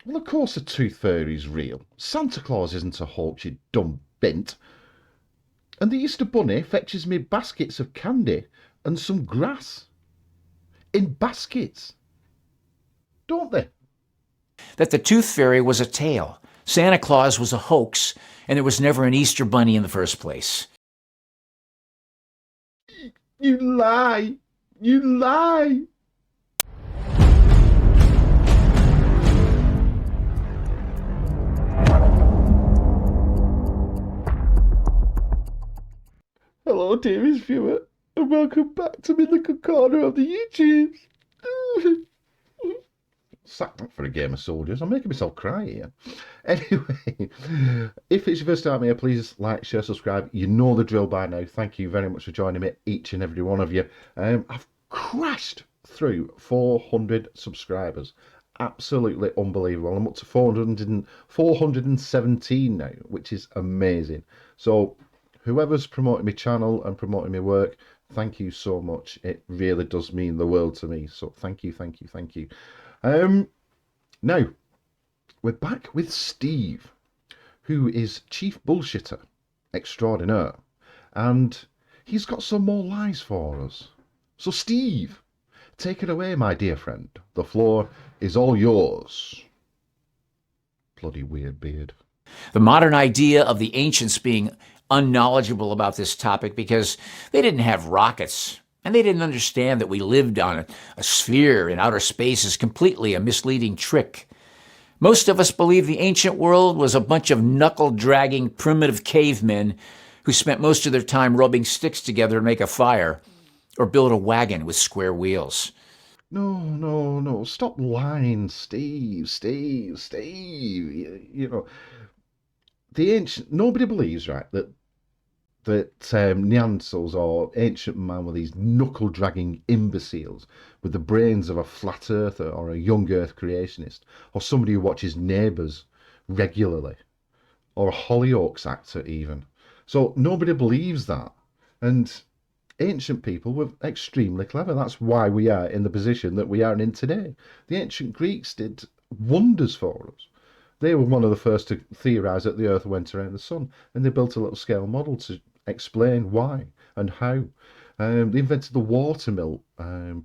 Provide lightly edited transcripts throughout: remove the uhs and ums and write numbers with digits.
Well, of course the tooth fairy's real. Santa Claus isn't a hoax, you dumb bint. And the Easter Bunny fetches me baskets of candy and some grass. In baskets, don't they? That the tooth fairy was a tale, Santa Claus was a hoax, and there was never an Easter bunny in the first place. You lie! You lie! Hello, dearest viewer, and welcome back to my little corner of the YouTube. Sack that for a game of soldiers. I'm making myself cry here. Anyway, if it's your first time here, please like, share, subscribe. You know the drill by now. Thank you very much for joining me, each and every one of you. I've crashed through 400 subscribers. Absolutely unbelievable. I'm up to 417 now, which is amazing. So whoever's promoting my channel and promoting my work, thank you so much. It really does mean the world to me. So thank you, thank you, thank you. Now, we're back with Steve, who is Chief Bullshitter Extraordinaire, and he's got some more lies for us. So Steve, take it away, my dear friend. The floor is all yours. Bloody weird beard. The modern idea of the ancients being unknowledgeable about this topic because they didn't have rockets and they didn't understand that we lived on a sphere in outer space is completely a misleading trick. Most of us believe the ancient world was a bunch of knuckle-dragging primitive cavemen who spent most of their time rubbing sticks together to make a fire or build a wagon with square wheels. No. Stop lying, Steve. You know, the ancient, nobody believes, right, that Neanderthals or ancient man were these knuckle-dragging imbeciles with the brains of a flat earther or a young earth creationist or somebody who watches Neighbours regularly or a Hollyoaks actor even. So nobody believes that. And ancient people were extremely clever. That's why we are in the position that we are in today. The ancient Greeks did wonders for us. They were one of the first to theorize that the Earth went around the sun, and they built a little scale model to explain why and how. They invented the water mill.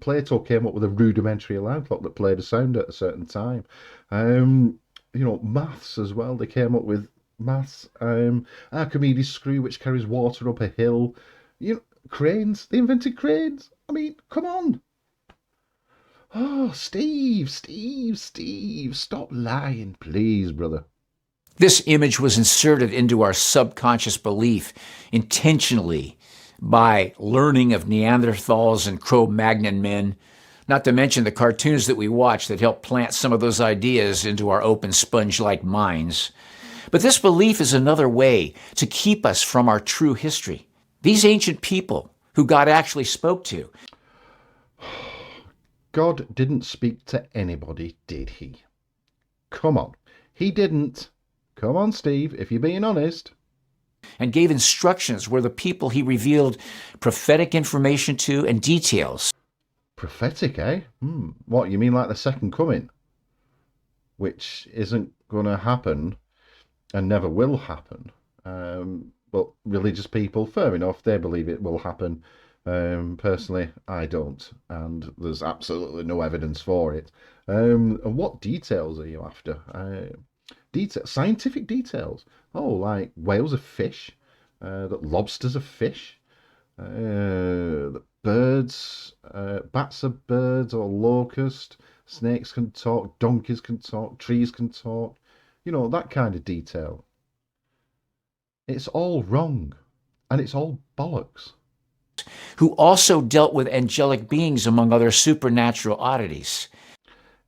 Plato came up with a rudimentary alarm clock that played a sound at a certain time. Maths as well. They came up with maths. Archimedes' screw, which carries water up a hill. Cranes. They invented cranes. I mean, come on. Oh, Steve, stop lying, please, brother. This image was inserted into our subconscious belief intentionally by learning of Neanderthals and Cro-Magnon men, not to mention the cartoons that we watch that help plant some of those ideas into our open sponge-like minds. But this belief is another way to keep us from our true history. These ancient people who God actually spoke to. God didn't speak to anybody, did he? Come on. He didn't. Come on, Steve, if you're being honest. And gave instructions where the people he revealed prophetic information to and details. Prophetic, eh? What, you mean like the second coming? Which isn't going to happen and never will happen. But religious people, fair enough, they believe it will happen. Personally, I don't, and there's absolutely no evidence for it. And what details are you after? Scientific details. Oh, like whales are fish, that lobsters are fish, that birds, bats are birds or locust, snakes can talk, donkeys can talk, trees can talk. That kind of detail. It's all wrong, and it's all bollocks. Who also dealt with angelic beings, among other supernatural oddities.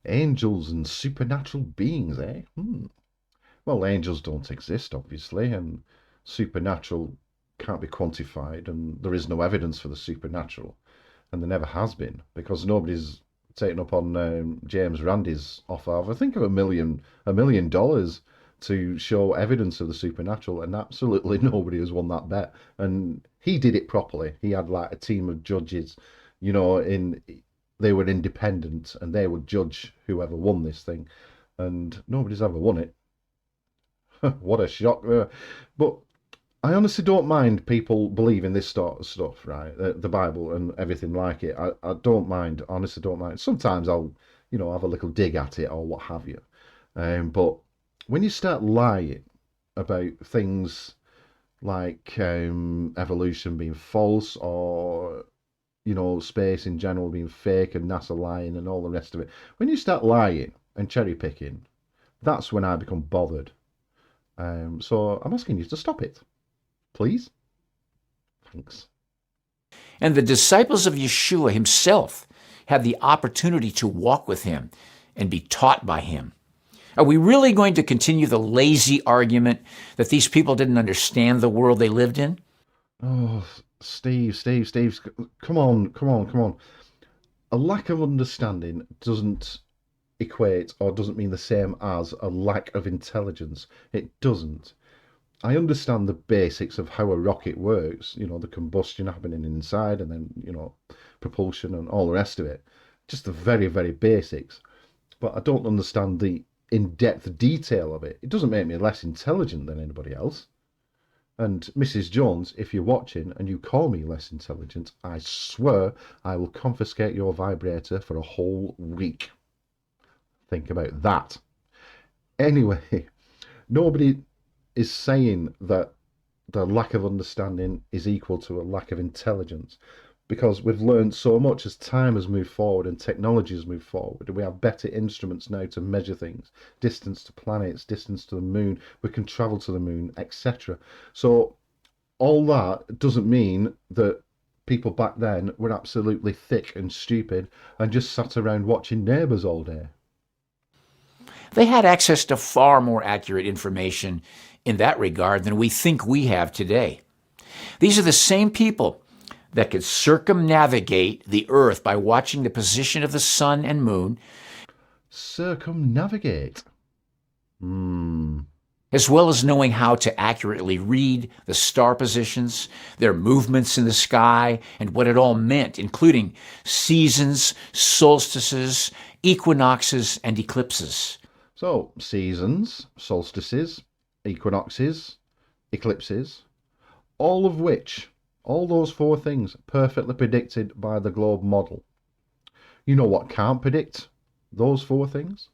Angels and supernatural beings, eh? Well, angels don't exist, obviously, and supernatural can't be quantified, and there is no evidence for the supernatural, and there never has been, because nobody's taken up on James Randi's offer. I think of $1 million to show evidence of the supernatural, and absolutely nobody has won that bet. And he did it properly. He had like a team of judges, they were independent and they would judge whoever won this thing. and nobody's ever won it. What a shock. But I honestly don't mind people believing this sort of stuff, right? The Bible and everything like it. I don't mind, honestly don't mind. Sometimes I'll, have a little dig at it or what have you. But when you start lying about things like evolution being false or, space in general being fake and NASA lying and all the rest of it, when you start lying and cherry picking, that's when I become bothered. So I'm asking you to stop it, please. Thanks. And the disciples of Yeshua himself had the opportunity to walk with him and be taught by him. Are we really going to continue the lazy argument that these people didn't understand the world they lived in? Oh, Steve, come on, come on, come on. A lack of understanding doesn't equate or doesn't mean the same as a lack of intelligence. It doesn't. I understand the basics of how a rocket works, the combustion happening inside and then, propulsion and all the rest of it. Just the very, very basics. But I don't understand the in-depth detail of it. It doesn't make me less intelligent than anybody else. And Mrs. Jones, if you're watching and you call me less intelligent, I swear I will confiscate your vibrator for a whole week. Think about that. Anyway, nobody is saying that the lack of understanding is equal to a lack of intelligence because we've learned so much as time has moved forward and technology has moved forward. We have better instruments now to measure things, distance to planets, distance to the moon, we can travel to the moon, etc. So all that doesn't mean that people back then were absolutely thick and stupid and just sat around watching Neighbours all day. They had access to far more accurate information in that regard than we think we have today. These are the same people that could circumnavigate the Earth by watching the position of the sun and moon, Circumnavigate. as well as knowing how to accurately read the star positions, their movements in the sky, and what it all meant, including seasons, solstices, equinoxes, and eclipses. So, seasons, solstices, equinoxes, eclipses, all of which, all those four things, perfectly predicted by the globe model. You know what can't predict those four things?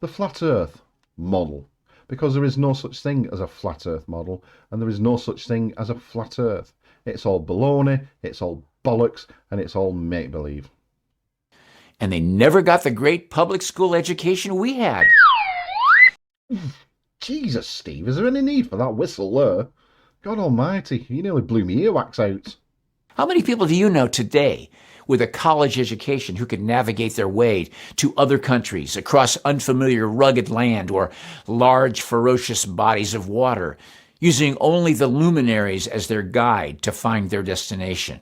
The flat earth model. Because there is no such thing as a flat earth model, and there is no such thing as a flat earth. It's all baloney, it's all bollocks, and it's all make-believe. And they never got the great public school education we had. Jesus, Steve, is there any need for that whistle there? God almighty, you nearly blew me earwax out. How many people do you know today with a college education who can navigate their way to other countries across unfamiliar rugged land or large ferocious bodies of water, using only the luminaries as their guide to find their destination?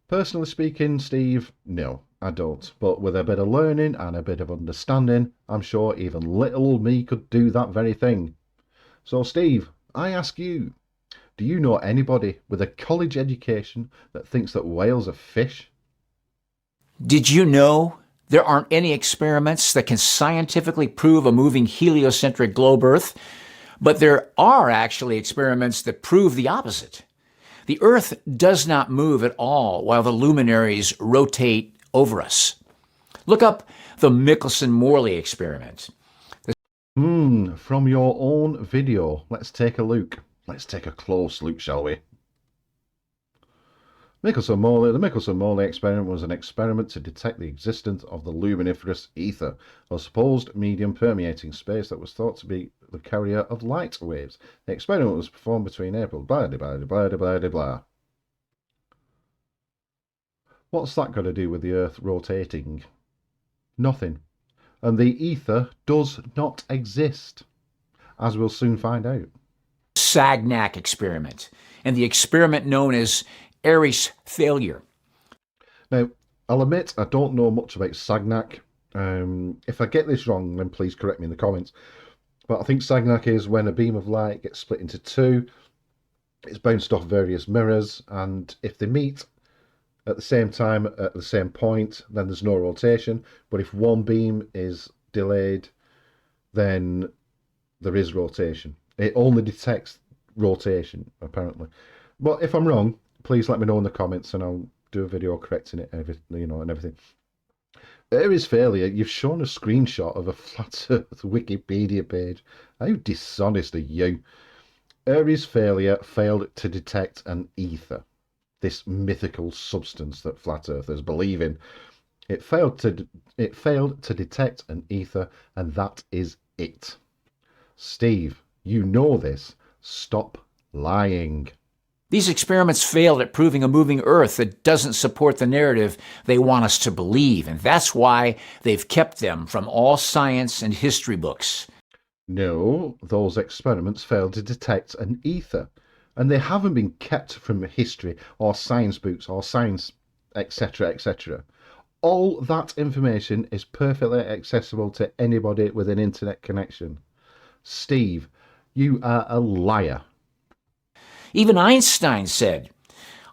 Personally speaking, Steve, no, I don't. But with a bit of learning and a bit of understanding, I'm sure even little me could do that very thing. So, Steve, I ask you, do you know anybody with a college education that thinks that whales are fish? Did you know there aren't any experiments that can scientifically prove a moving heliocentric globe Earth? But there are actually experiments that prove the opposite. The Earth does not move at all while the luminaries rotate over us. Look up the Michelson-Morley experiment. From your own video, let's take a look. Let's take a close look, shall we? The Michelson-Morley experiment was an experiment to detect the existence of the luminiferous ether, a supposed medium permeating space that was thought to be the carrier of light waves. The experiment was performed between April blah blah blah blah blah blah. What's that got to do with the Earth rotating? Nothing. And the ether does not exist, as we'll soon find out. Sagnac experiment, and the experiment known as Airy's failure. Now, I'll admit I don't know much about Sagnac. If I get this wrong, then please correct me in the comments. But I think Sagnac is when a beam of light gets split into two, it's bounced off various mirrors, and if they meet at the same time, at the same point, then there's no rotation. But if one beam is delayed then there is rotation. It only detects rotation, apparently. But if I'm wrong, please let me know in the comments, and I'll do a video correcting it, and everything. Aries failure. You've shown a screenshot of a flat Earth Wikipedia page. How dishonest are you? Aries failure failed to detect an ether, this mythical substance that flat earthers believe in. It failed to detect an ether, and that is it. Steve, you know this. Stop lying. These experiments failed at proving a moving Earth that doesn't support the narrative they want us to believe, and that's why they've kept them from all science and history books. No, those experiments failed to detect an ether, and they haven't been kept from history or science books or science, etc., etc. All that information is perfectly accessible to anybody with an internet connection. Steve, you are a liar. Even Einstein said,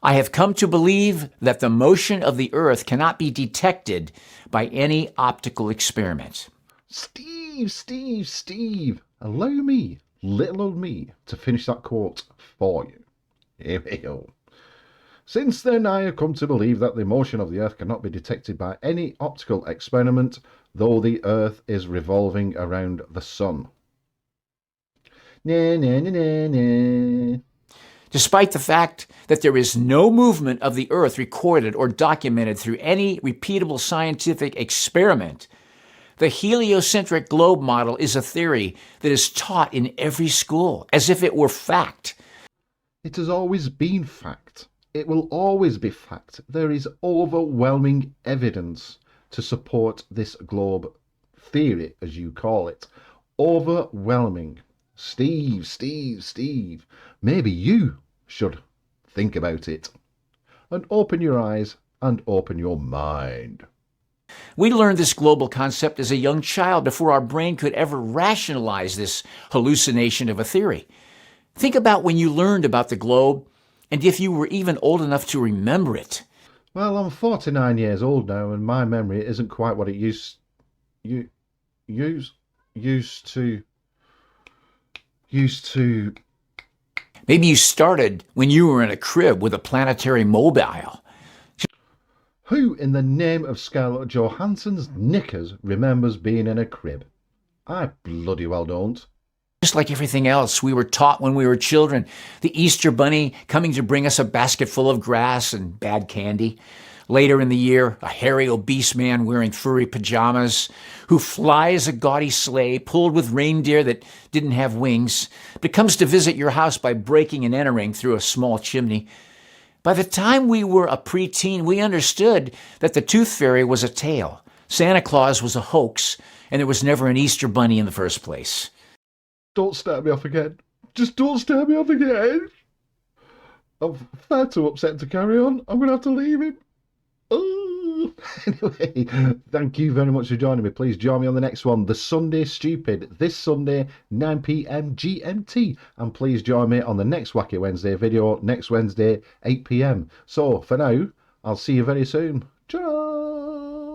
"I have come to believe that the motion of the Earth cannot be detected by any optical experiment." Steve, allow me, little old me, to finish that quote for you. Here we go. Since then, I have come to believe that the motion of the Earth cannot be detected by any optical experiment, though the Earth is revolving around the Sun. Nah, nah, nah, nah, nah. Despite the fact that there is no movement of the Earth recorded or documented through any repeatable scientific experiment, the heliocentric globe model is a theory that is taught in every school as if it were fact. It has always been fact. It will always be fact. There is overwhelming evidence to support this globe theory, as you call it. Overwhelming. Steve, maybe you should think about it and open your eyes and open your mind. We learned this global concept as a young child before our brain could ever rationalize this hallucination of a theory. Think about when you learned about the globe and if you were even old enough to remember it. Well, I'm 49 years old now, and my memory isn't quite what it used to. Maybe you started when you were in a crib with a planetary mobile. Who in the name of Scarlett Johansson's knickers remembers being in a crib? I bloody well don't. Just like everything else we were taught when we were children, the Easter Bunny coming to bring us a basket full of grass and bad candy. Later in the year, a hairy, obese man wearing furry pajamas who flies a gaudy sleigh pulled with reindeer that didn't have wings, but comes to visit your house by breaking and entering through a small chimney. By the time we were a preteen, we understood that the Tooth Fairy was a tale, Santa Claus was a hoax, and there was never an Easter Bunny in the first place. Don't start me off again. Just don't start me off again. I'm far too upset to carry on. I'm going to have to leave him. Oh. Anyway, thank you very much for joining me. Please join me on the next one, The Sunday Stupid, this Sunday, 9 p.m. GMT. And please join me on the next Wacky Wednesday video, next Wednesday, 8 p.m. So, for now, I'll see you very soon. Ciao!